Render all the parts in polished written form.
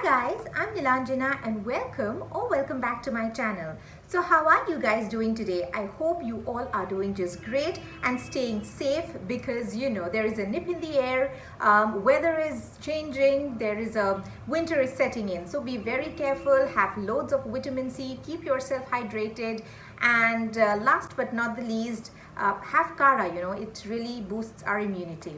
Hi guys, I'm Nilanjana and welcome back to my channel. So how are you guys doing today? I hope you all are doing just great and staying safe because there is a nip in the air, weather is changing, there is a winter is setting in. So be very careful, have loads of vitamin C, keep yourself hydrated, and last but not the least, have kara, it really boosts our immunity.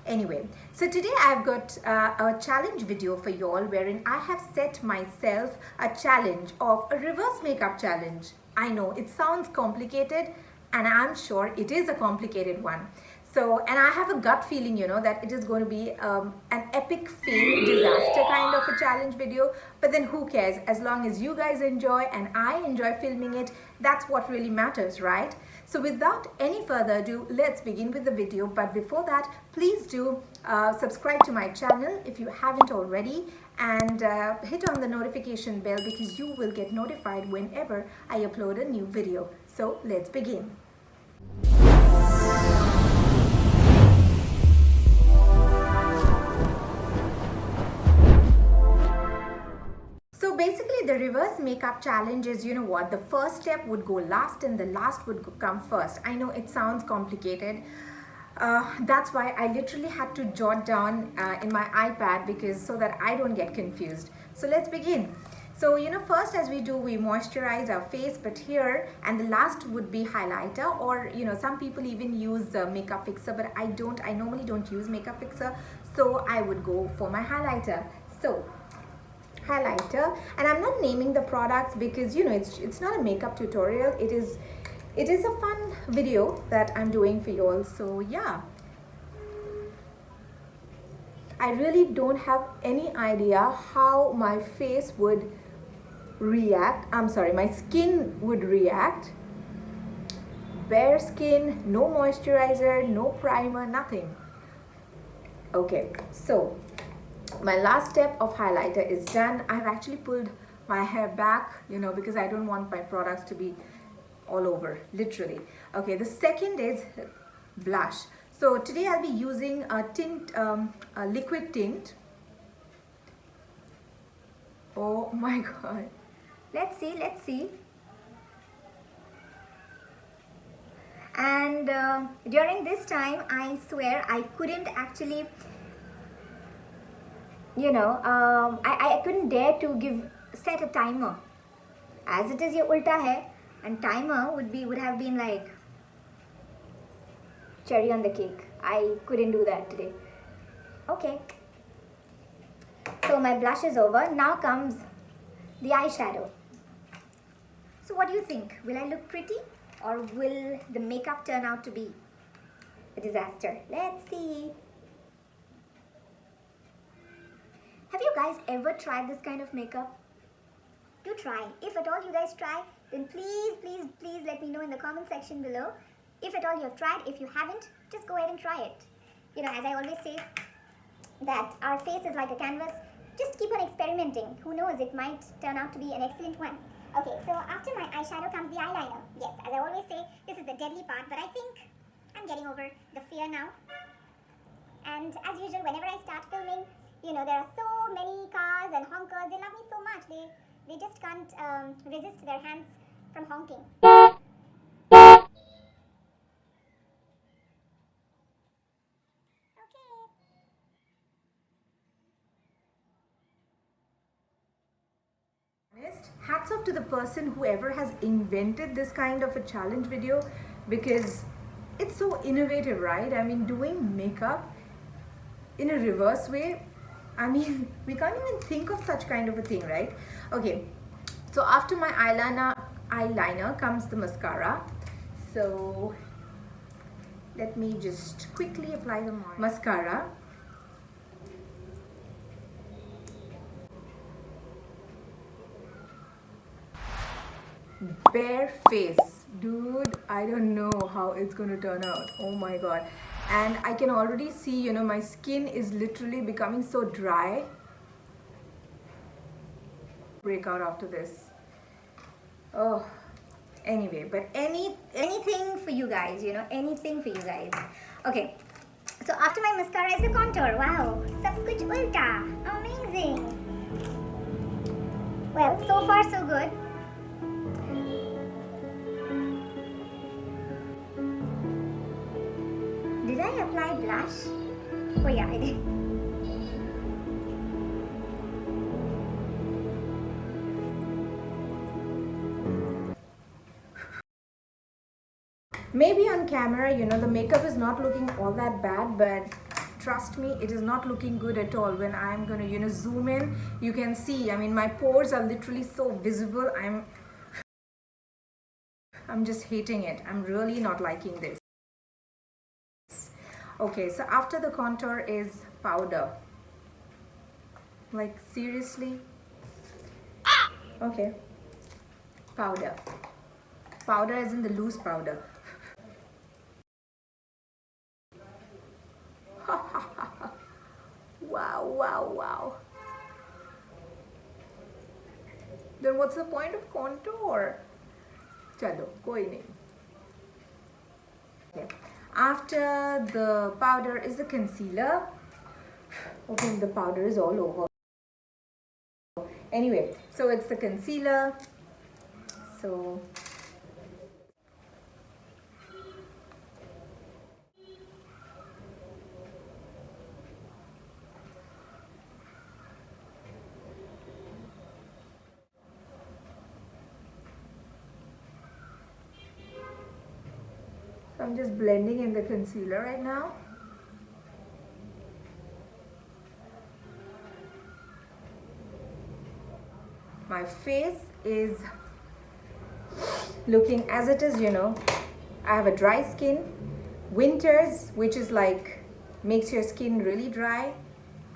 Anyway, so today I've got a challenge video for y'all wherein I have set myself a challenge of a reverse makeup challenge. I know it sounds complicated and I'm sure it is a complicated one. So, and I have a gut feeling, that it is going to be an epic fail disaster kind of a challenge video. But then who cares? As long as you guys enjoy and I enjoy filming it, that's what really matters, right? So without any further ado, let's begin with the video. But before that, please do subscribe to my channel if you haven't already, and hit on the notification bell because you will get notified whenever I upload a new video. So let's begin. So basically the reverse makeup challenge is, the first step would go last and the last would come first. I know it sounds complicated. That's why I literally had to jot down in my iPad because so that I don't get confused. So let's begin. So, first as we do, we moisturize our face, but here, and the last would be highlighter, or, some people even use makeup fixer, but I normally don't use makeup fixer. So I would go for my highlighter. So highlighter, and I'm not naming the products because it's not a makeup tutorial, it is a fun video that I'm doing for you all. So yeah, I really don't have any idea how my face would react. My skin would react. Bare skin, no moisturizer, no primer, nothing. Okay, so my last step of highlighter is done. I've actually pulled my hair back, because I don't want my products to be all over, literally. Okay, the second is blush. So today I'll be using a tint, a liquid tint. Oh my god. Let's see. And during this time, I swear I couldn't actually I couldn't dare to set a timer. As it is ye ulta hai, and timer would have been like cherry on the cake. I couldn't do that today. Okay. So my blush is over. Now comes the eyeshadow. So what do you think? Will I look pretty or will the makeup turn out to be a disaster? Let's see. Have you guys ever tried this kind of makeup? Do try. If at all you guys try, then please let me know in the comment section below. If at all you have tried, if you haven't, just go ahead and try it. As I always say, that our face is like a canvas. Just keep on experimenting. Who knows, it might turn out to be an excellent one. Okay, so after my eyeshadow comes the eyeliner. Yes, as I always say, this is the deadly part, but I think I'm getting over the fear now. And as usual, whenever I start filming, there are so many cars and honkers. They love me so much. They just can't resist their hands from honking. Hats off to the person whoever has invented this kind of a challenge video because it's so innovative, right? I mean, doing makeup in a reverse way. I mean, we can't even think of such kind of a thing, right? Okay, so after my eyeliner comes the mascara. So let me just quickly apply the mascara. Bare face, dude, I don't know how it's gonna turn out. Oh my god. And I can already see, my skin is literally becoming so dry. Break out after this. Oh, anyway, but anything for you guys, anything for you guys. Okay, so after my mascara is the contour. Wow, sab kuch ulta. Amazing. Well, so far so good. Did I apply blush? Oh yeah, I did. Maybe on camera, the makeup is not looking all that bad, but trust me, it is not looking good at all. When I'm gonna, zoom in, you can see, my pores are literally so visible. I'm just hating it. I'm really not liking this. Okay, so after the contour is powder. Like, seriously? Okay. Powder. Powder as in the loose powder. Wow, wow, wow. Then what's the point of contour? Chalo, koi nahi. Okay. After the powder is the concealer. Okay, the powder is all over. Anyway, so it's the concealer. So I'm just blending in the concealer right now. My face is looking as it is, I have a dry skin. Winters, which is like makes your skin really dry.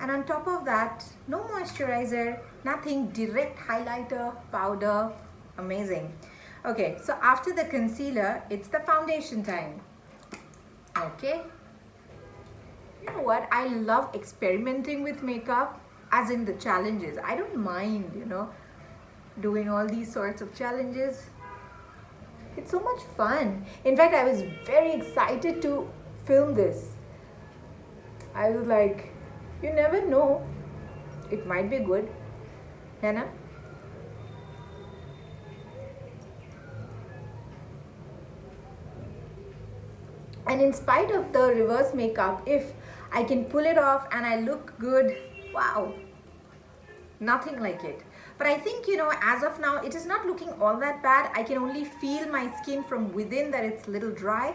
And on top of that, no moisturizer, nothing, direct highlighter, powder. Amazing. Okay, so after the concealer, it's the foundation time. Okay. You know what? I love experimenting with makeup, as in the challenges. I don't mind, doing all these sorts of challenges. It's so much fun. In fact, I was very excited to film this. I was like, you never know. It might be good. Hannah? And in spite of the reverse makeup, if I can pull it off and I look good, wow, nothing like it. But I think, as of now, it is not looking all that bad. I can only feel my skin from within that it's a little dry,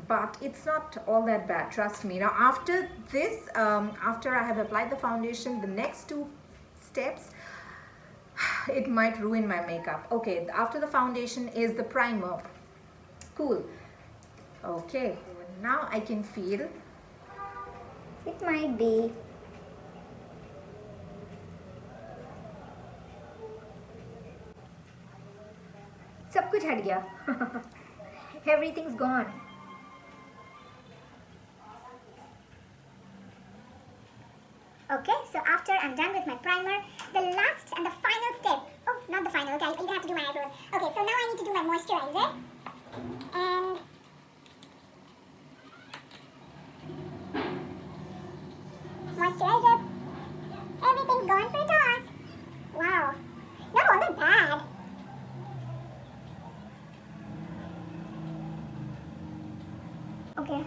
but it's not all that bad, trust me. Now, after this, after I have applied the foundation, the next two steps, it might ruin my makeup. Okay, after the foundation is the primer. Cool. Okay, now I can feel. It might be. सब कुछ हट गया. Everything's gone. Okay, so after I'm done with my primer, the last and the final step. Oh, not the final, guys. I even have to do my eyebrows. Okay, so now I need to do my moisturizer. And moisturizer. Everything's gone for a toss. Wow. Not all that bad. Okay.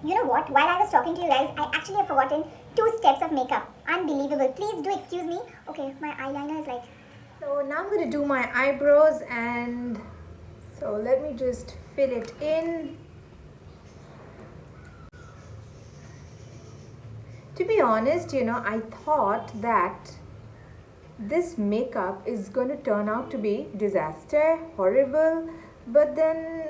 You know what? While I was talking to you guys, I actually have forgotten 2 steps of makeup. Unbelievable. Please do excuse me. Okay, my eyeliner is like... So now I'm going to do my eyebrows, and so let me just fill it in. To be honest, I thought that this makeup is going to turn out to be disaster, horrible, but then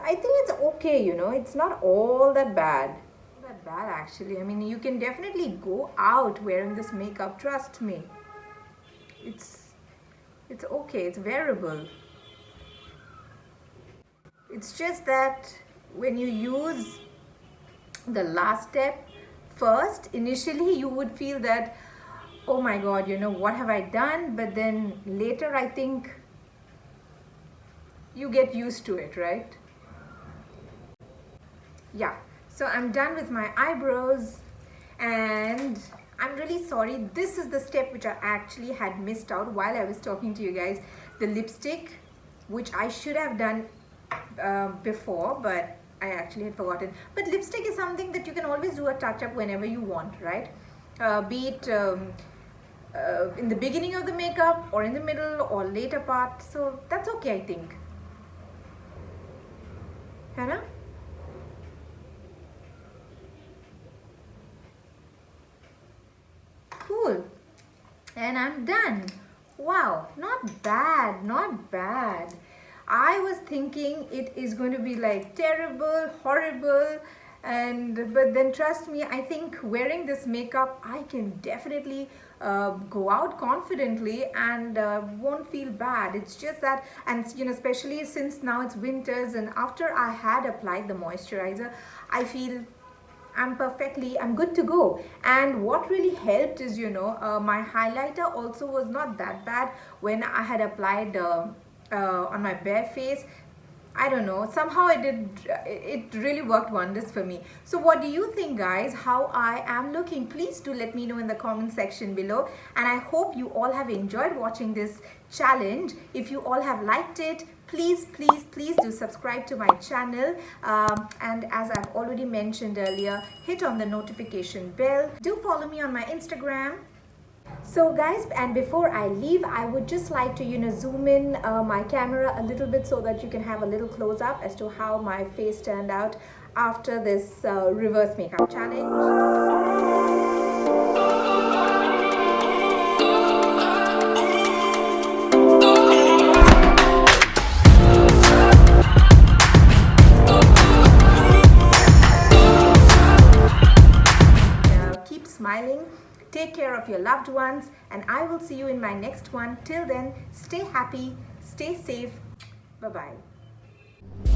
I think it's okay, it's not all that bad. Not that bad actually. You can definitely go out wearing this makeup, trust me. It's okay, it's wearable. It's just that when you use the last step first, initially you would feel that, oh my god, what have I done? But then later I think you get used to it, right? Yeah, so I'm done with my eyebrows, And I'm really sorry, this is the step which I actually had missed out while I was talking to you guys. The lipstick, which I should have done before, but I actually had forgotten. But lipstick is something that you can always do a touch up whenever you want, right? Be it in the beginning of the makeup or in the middle or later part, so that's okay, I think. Hannah? Cool. And I'm done. Wow, not bad, not bad. I was thinking it is going to be like terrible, horrible, but then trust me, I think wearing this makeup I can definitely go out confidently and won't feel bad. It's just that, and especially since now it's winters, and after I had applied the moisturizer, I feel I'm good to go. And what really helped is, my highlighter also was not that bad when I had applied on my bare face. I don't know, somehow it really worked wonders for me. So what do you think, guys, how I am looking? Please do let me know in the comment section below, and I hope you all have enjoyed watching this challenge. If you all have liked it, please do subscribe to my channel, and as I've already mentioned earlier, hit on the notification bell. Do follow me on my Instagram. So guys, and before I leave, I would just like to zoom in my camera a little bit so that you can have a little close up as to how my face turned out after this reverse makeup challenge. Keep smiling, take care of your loved ones, and I will see you in my next one. Till then, stay happy, stay safe. Bye bye.